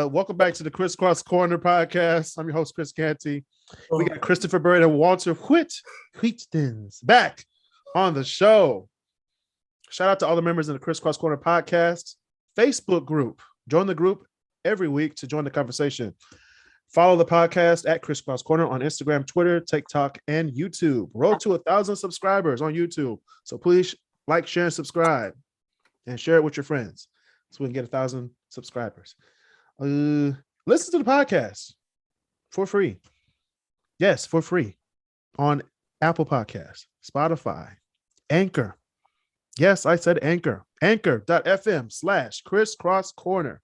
Welcome back to the Crisscross Corner podcast. I'm your host, Chris Canty. We got Christopher Byrd and Walter Whitt back on the show. Shout out to all the members in the Crisscross Corner podcast Facebook group. Join the group every week to join the conversation. Follow the podcast at Crisscross Corner on Instagram, Twitter, TikTok, and YouTube. Road to 1,000 subscribers on YouTube. So please like, share, and subscribe, and share it with your friends so we can get 1,000 subscribers. Listen to the podcast for free. Yes, for free on Apple Podcasts, Spotify, Anchor. Yes, I said Anchor. Anchor.fm/crisscross corner.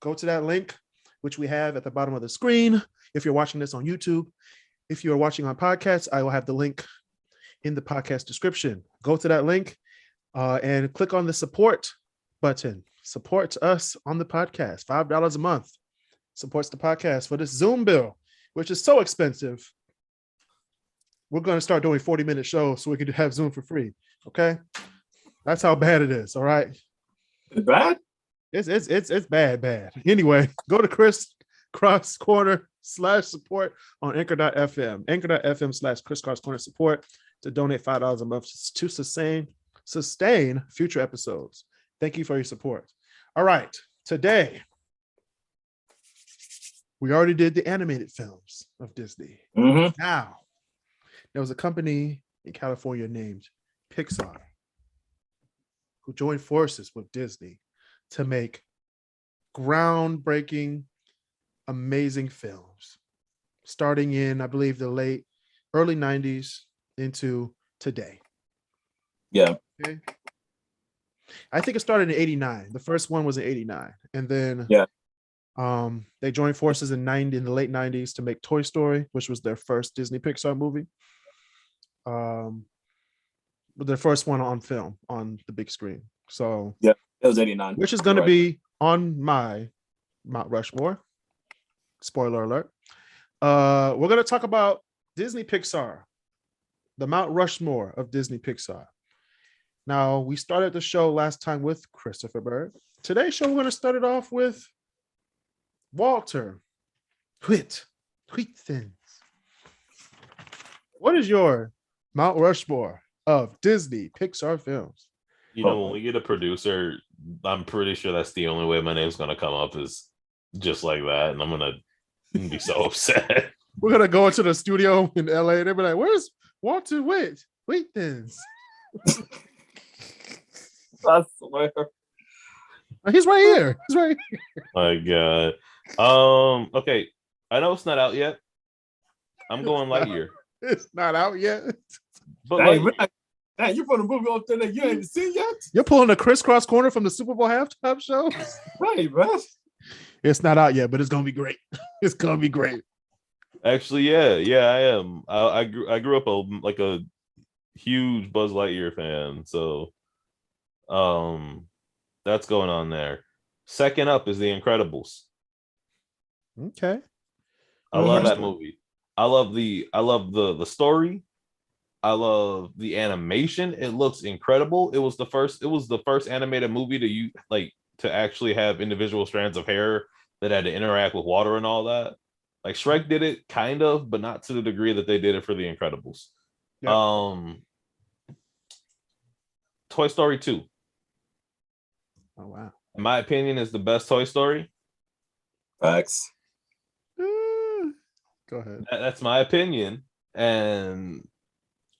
Go to that link, which we have at the bottom of the screen. If you're watching this on YouTube, if you're watching on podcasts, I will have the link in the podcast description. Go to that link and click on the support button. Support us on the podcast. $5 a month supports the podcast for this Zoom bill, which is so expensive. We're going to start doing 40-minute shows so we can have Zoom for free. Okay, that's how bad it is. All right, it's bad. It's bad. Anyway, go to Crisscross Corner /support on Anchor.fm. Anchor.fm/Crisscross Corner support to donate $5 a month to sustain future episodes. Thank you for your support. All right, today we already did the animated films of Disney. Mm-hmm. Now, there was a company in California named Pixar who joined forces with Disney to make groundbreaking, amazing films, starting in, I believe, the early 90s into today. Yeah. Okay. I think it started in 89. The first one was in 89. And then they joined forces in the late 90s to make Toy Story, which was their first Disney-Pixar movie. Their first one on film on the big screen. So yeah, it was 89. Which is going to be on my Mount Rushmore. Spoiler alert. We're going to talk about Disney-Pixar, the Mount Rushmore of Disney-Pixar. Now, we started the show last time with Christopher Byrd. Today's show, we're going to start it off with Walter Whitt. What is your Mount Rushmore of Disney-Pixar films? You know, when we get a producer, I'm pretty sure that's the only way my name's going to come up is just like that. And I'm going to be so upset. We're going to go into the studio in LA and they'll be like, where's Walter Whitt? I swear. He's right here. My God. Okay. I know it's not out yet. I'm going Lightyear. It's not out yet. But hey, you put a movie up there that you ain't seen yet? You're pulling the Crisscross Corner from the Super Bowl halftime show? Right, man. It's not out yet, but it's gonna be great. It's gonna be great. Actually, yeah, I am. I grew up a huge Buzz Lightyear fan, so that's going on there. Second up is The Incredibles. Okay. I love that movie. I love the story. I love the animation. It looks incredible. It was the first animated movie to actually have individual strands of hair that had to interact with water and all that. Like Shrek did it kind of, but not to the degree that they did it for The Incredibles. Yeah. Toy Story 2. Oh wow. In my opinion, is the best Toy Story. Facts. Go ahead. That's my opinion. And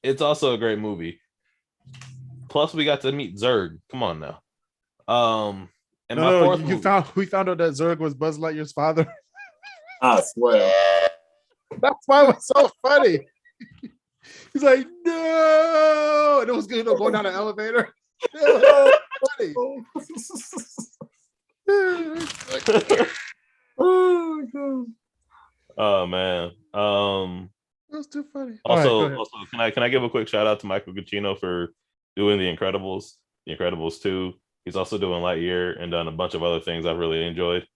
it's also a great movie. Plus, we got to meet Zurg. Come on now. And we found out that Zurg was Buzz Lightyear's father. I swear. That's why it was so funny. He's like, no, and it was good going down the elevator. It was funny. Oh God. Oh man. That was too funny. Also, can I give a quick shout out to Michael Giacchino for doing The Incredibles 2. He's also doing Lightyear and done a bunch of other things I've really enjoyed.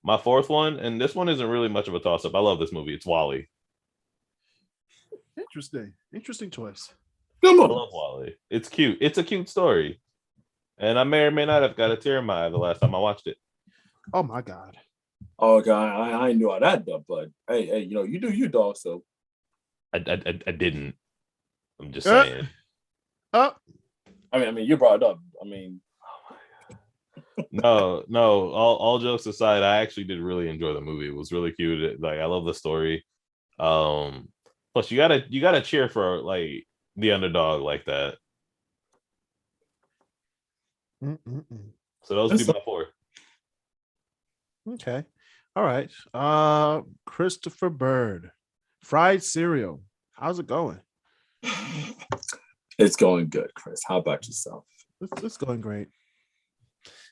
My fourth one, and this one isn't really much of a toss-up. I love this movie. It's WALL-E. Interesting choice. Come I on. love WALL-E. It's cute. It's a cute story. And I may or may not have got a tear in my eye the last time I watched it. Oh my God. Oh God, I knew all that, but hey, you do you, dog. So I didn't. I'm just saying. Oh. I mean, you brought it up. I mean, no. All jokes aside, I actually did really enjoy the movie. It was really cute. Like I love the story. Plus you gotta cheer for like the underdog like that. So those would be my 4. Okay. All right. Christopher Byrd. Fried cereal. How's it going? it's going good, Chris. How about yourself? It's going great.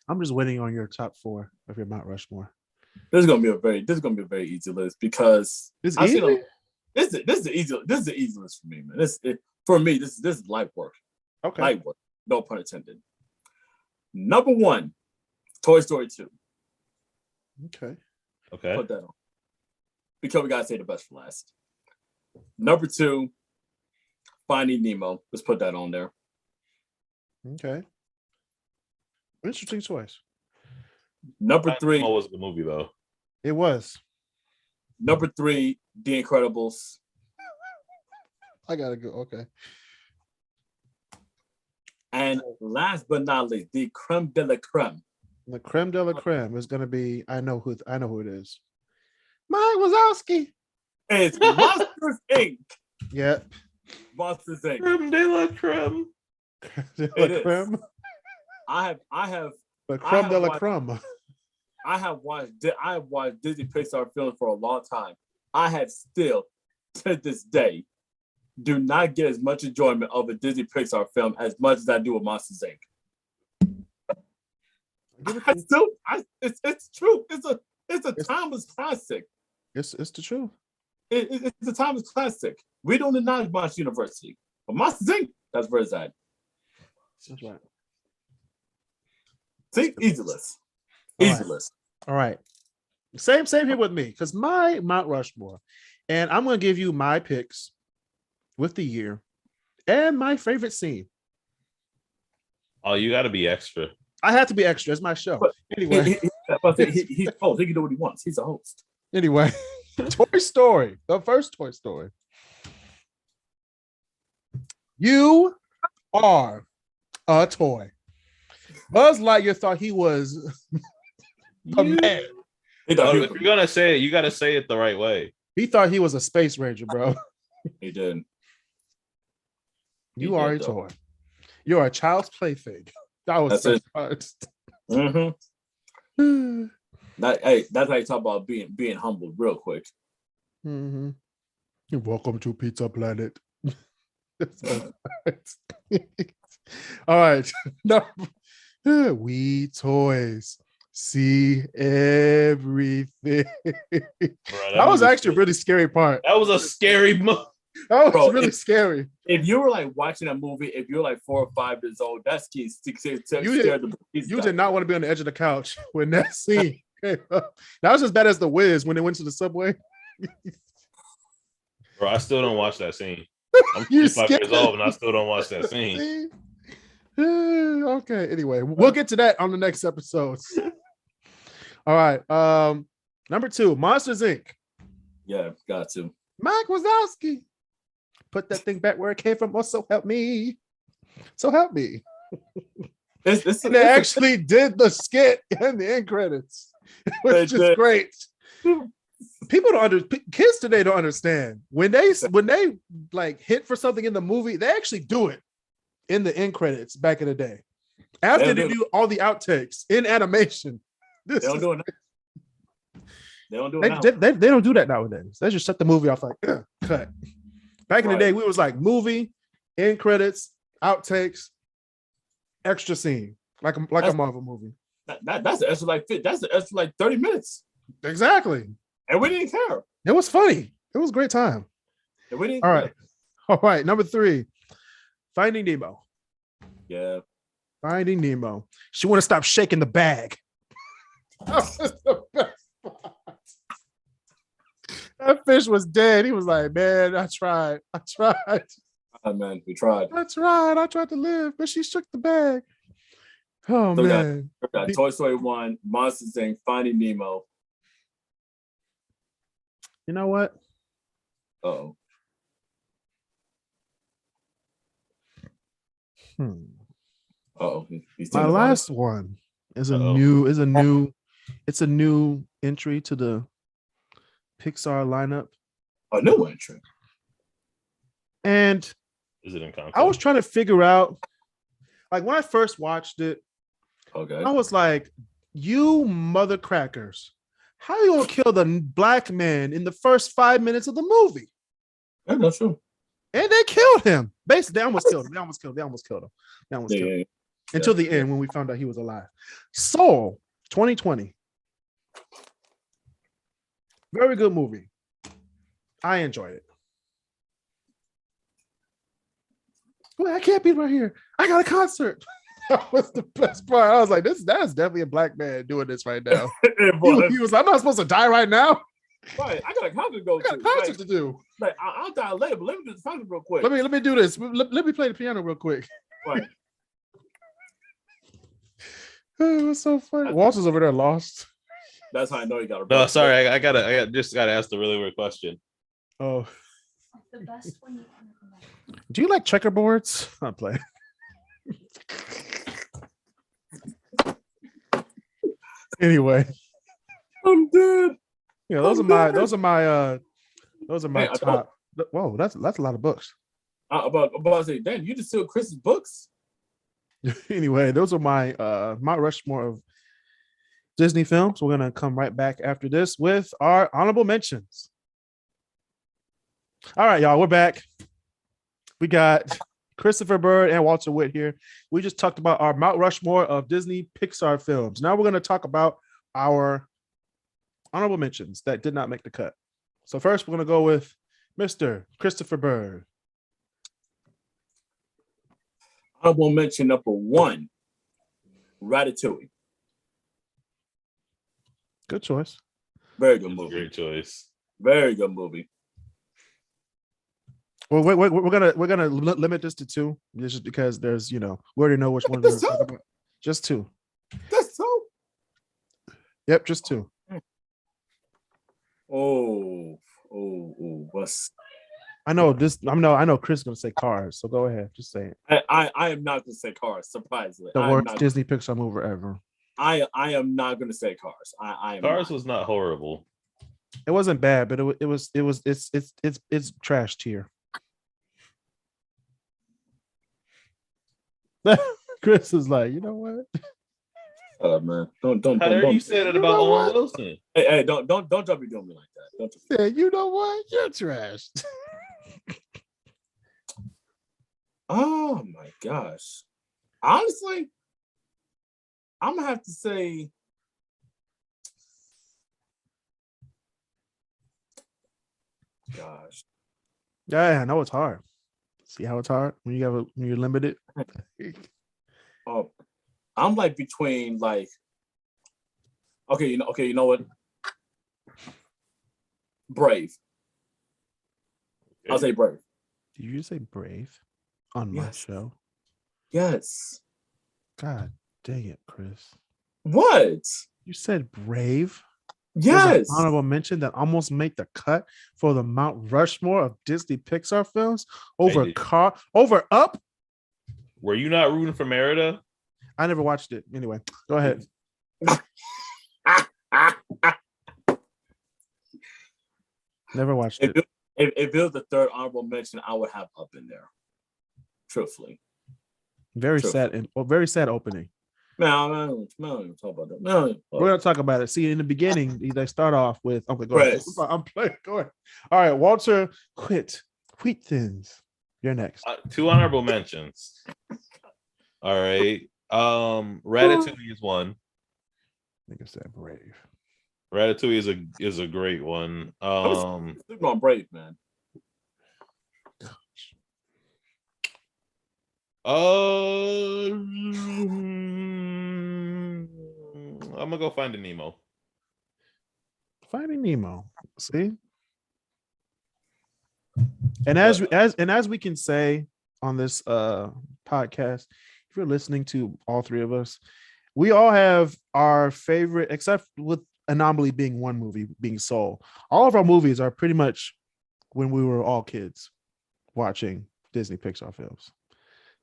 I'm just waiting on your top 4 of your Mount Rushmore. This is gonna be a very easy list because It's easy. This is the easy list for me, man. For me, this is light work. Okay. Light work. No pun intended. Number 1, Toy Story 2. Okay. Put that on. Because we gotta say the best for last. Number 2, Finding Nemo. Let's put that on there. Okay. Interesting choice. Number 3. What was the movie though? It was. Number 3, The Incredibles. I gotta go. Okay. And last but not least, the creme de la creme. The creme de la creme is gonna be. I know who it is. Mike Wazowski. It's Monsters Inc. Yep. Monsters Inc. Creme de la creme. Creme de la creme. I have The creme de la creme. I have watched Disney-Pixar films for a long time. I have still, to this day, do not get as much enjoyment of a Disney-Pixar film as much as I do with Monsters Inc. It's true. It's a timeless classic. It's the truth. It's a timeless classic. We don't acknowledge Monsters University, but Monsters Inc. That's where it's at. That's right. See, easy list. All right. Same here with me, because my Mount Rushmore, and I'm gonna give you my picks with the year and my favorite scene. Oh, you got to be extra. I have to be extra. It's my show. But anyway, he's host. He can do what he wants. He's a host. Anyway, Toy Story, the first Toy Story. You are a toy. Buzz Lightyear thought he was the man. If you're gonna say it, you got to say it the right way. He thought he was a space ranger, bro. He did. You are a toy. You're a child's plaything. That was so first. Mm-hmm. That's how you talk about being humbled real quick. Mm-hmm. Welcome to Pizza Planet. All right. No. We toys see everything. Bro, that was actually a really scary part. That was a scary movie. That was really scary. If you were like watching a movie, if you're like 4 or 5 years old, that's key. You did not want to be on the edge of the couch when that scene came up. That was as bad as The Wiz when they went to the subway. Bro, I still don't watch that scene. I'm 25 years old and I still don't watch that scene. Okay. Anyway, we'll get to that on the next episode. All right. Number 2, Monsters Inc. Yeah, got to. Mike Wazowski. Put that thing back where it came from. Oh, so help me. So help me. They actually did the skit in the end credits, which is great. People kids today don't understand when they like hit for something in the movie, they actually do it in the end credits back in the day. After they do all the outtakes in animation. They don't do it. They don't do it. They don't do that nowadays. They just shut the movie off like cut. Back in the day, we was like movie, end credits, outtakes, extra scene, like a Marvel movie. That's the extra like 30 minutes. Exactly. And we didn't care. It was funny. It was a great time. And we didn't care. All right. Number 3, Finding Nemo. Yeah. Finding Nemo. She want to stop shaking the bag. That was the best part. That fish was dead. He was like, man, I tried. Man, we tried. I tried to live, but she shook the bag. Oh So man. we got Toy Story 1, Monsters Inc., Finding Nemo. You know what? Oh. Oh, My last one is a new entry to the Pixar lineup. A new entry. And is it in content? I was trying to figure out, like when I first watched it, okay, I was like, you mother crackers. How you gonna kill the black man in the first 5 minutes of the movie? Yeah, that's true. And they killed him. Basically, they almost killed him. Until the end when we found out he was alive. Soul 2020. Very good movie. I enjoyed it. Well, I can't be right here. I got a concert. That was the best part. I was like, that's definitely a black man doing this right now. He was like, I'm not supposed to die right now. Right, I got a concert to go to. I got a concert to do. Like, I'll die later, but let me do the concert real quick. Let me do this. Let me play the piano real quick. Right. It was so funny. Walter's over there lost. That's how I know you got a. No, sorry, I gotta ask the really weird question. Oh. The best one you can. Do you like checkerboards? I'm playing. Anyway, I'm dead. yeah, those are my Hey, top. Whoa, that's a lot of books. About to say, damn, you just steal Chris's books. Anyway, those are my Mount Rushmore of Disney films. We're gonna come right back after this with our honorable mentions. All right, y'all, we're back. We got Christopher Byrd and Walter Whitt here. We just talked about our Mount Rushmore of Disney-Pixar films. Now we're going to talk about our honorable mentions that did not make the cut. So first, we're going to go with Mr. Christopher Byrd. Honorable mention number 1, Ratatouille. Good choice. Very good It's a movie. great choice. Very good movie. Well, we're gonna limit this to 2, just because there's we already know which one we're gonna talk about. Just 2. That's so. Yep, just 2. Oh, what's? I know this. I know Chris is gonna say Cars, so go ahead, just say it. I am not gonna say Cars. Surprisingly, The worst Disney Pixar movie ever. I am not gonna say Cars. Cars was not horrible. It wasn't bad, but it's trash tier. Chris is like, you know what? Man, don't. You said it about Owen Wilson. Hey, don't jump me doing me like that. Don't. Yeah, you know what? You're trash. Oh my gosh. Honestly, I'm gonna have to say. Gosh. Yeah, I know it's hard. See how it's hard when you're limited. Oh, I'm like between like. Okay, you know what? Brave. I'll say Brave. Did you say Brave on my show? Yes. God dang it, Chris. What? You said Brave? Yes. Honorable mention that almost made the cut for the Mount Rushmore of Disney Pixar films over Up. Were you not rooting for Merida? I never watched it. Anyway, go ahead. Never watched it. If it was the third honorable mention, I would have Up in there. Truthfully. Very sad opening. No, I don't even talk about that. No, we're gonna talk about it. See, in the beginning, they start off with go ahead. I'm playing. Go ahead. All right, Walter Whitt Thins. You're next. 2 honorable mentions. All right. Ratatouille is one. I think I said Brave. Ratatouille is a great one. I'm on Brave, man. I'm gonna go Finding Nemo. Finding Nemo. See, and as we can say on this podcast, if you're listening to all three of us, we all have our favorite, except with Anomaly being one movie, being Soul. All of our movies are pretty much when we were all kids watching Disney Pixar films.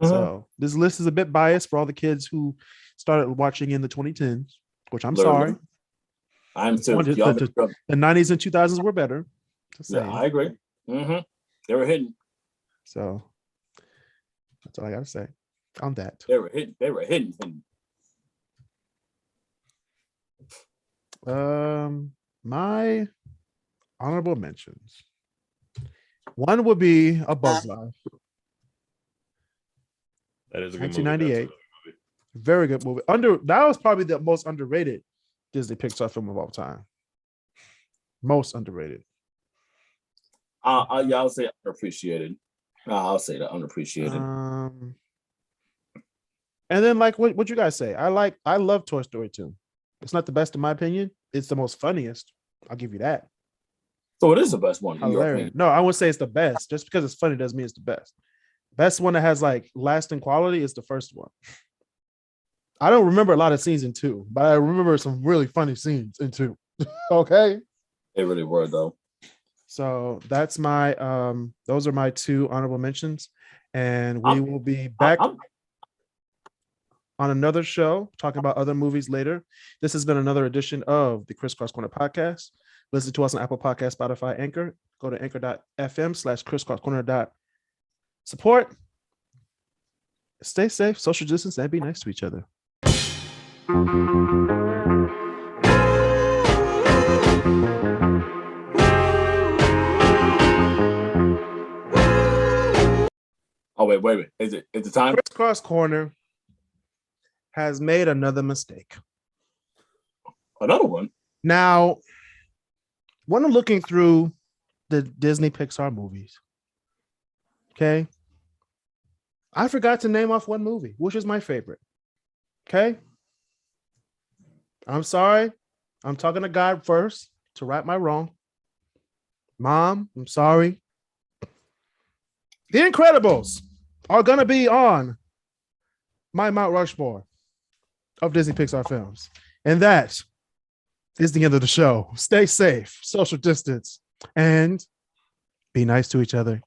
So this list is a bit biased for all the kids who started watching in the 2010s, which I'm sorry. I'm too. The 90s and 2000s were better. Yeah, I agree. They were hidden. So that's all I gotta say on that. They were hidden. They were hidden. My honorable mentions. One would be A Bug's Life. That is a good 1998. movie. Very good movie. That was probably the most underrated Disney Pixar film of all time. Most underrated. I'll say underappreciated. I'll say that underappreciated. And then like what you guys say? I love Toy Story 2. It's not the best in my opinion. It's the most funniest. I'll give you that. So it is the best one. No, I wouldn't say it's the best. Just because it's funny doesn't mean it's the best. Best one that has like lasting quality is the first one. I don't remember a lot of scenes in 2, but I remember some really funny scenes in 2. Okay. They really were though. So that's my those are my 2 honorable mentions. And we will be back on another show talking about other movies later. This has been another edition of the Crisscross Corner podcast. Listen to us on Apple Podcast, Spotify, Anchor. Go to anchor.fm/crisscrosscorner.support. Stay safe, social distance, and be nice to each other. Oh, wait. Is it time? Crisscross Corner has made another mistake. Another one? Now, when I'm looking through the Disney Pixar movies, okay, I forgot to name off one movie, which is my favorite. Okay. I'm sorry. I'm talking to God first to right my wrong. Mom, I'm sorry. The Incredibles are going to be on my Mount Rushmore of Disney Pixar films. And that is the end of the show. Stay safe, social distance, and be nice to each other.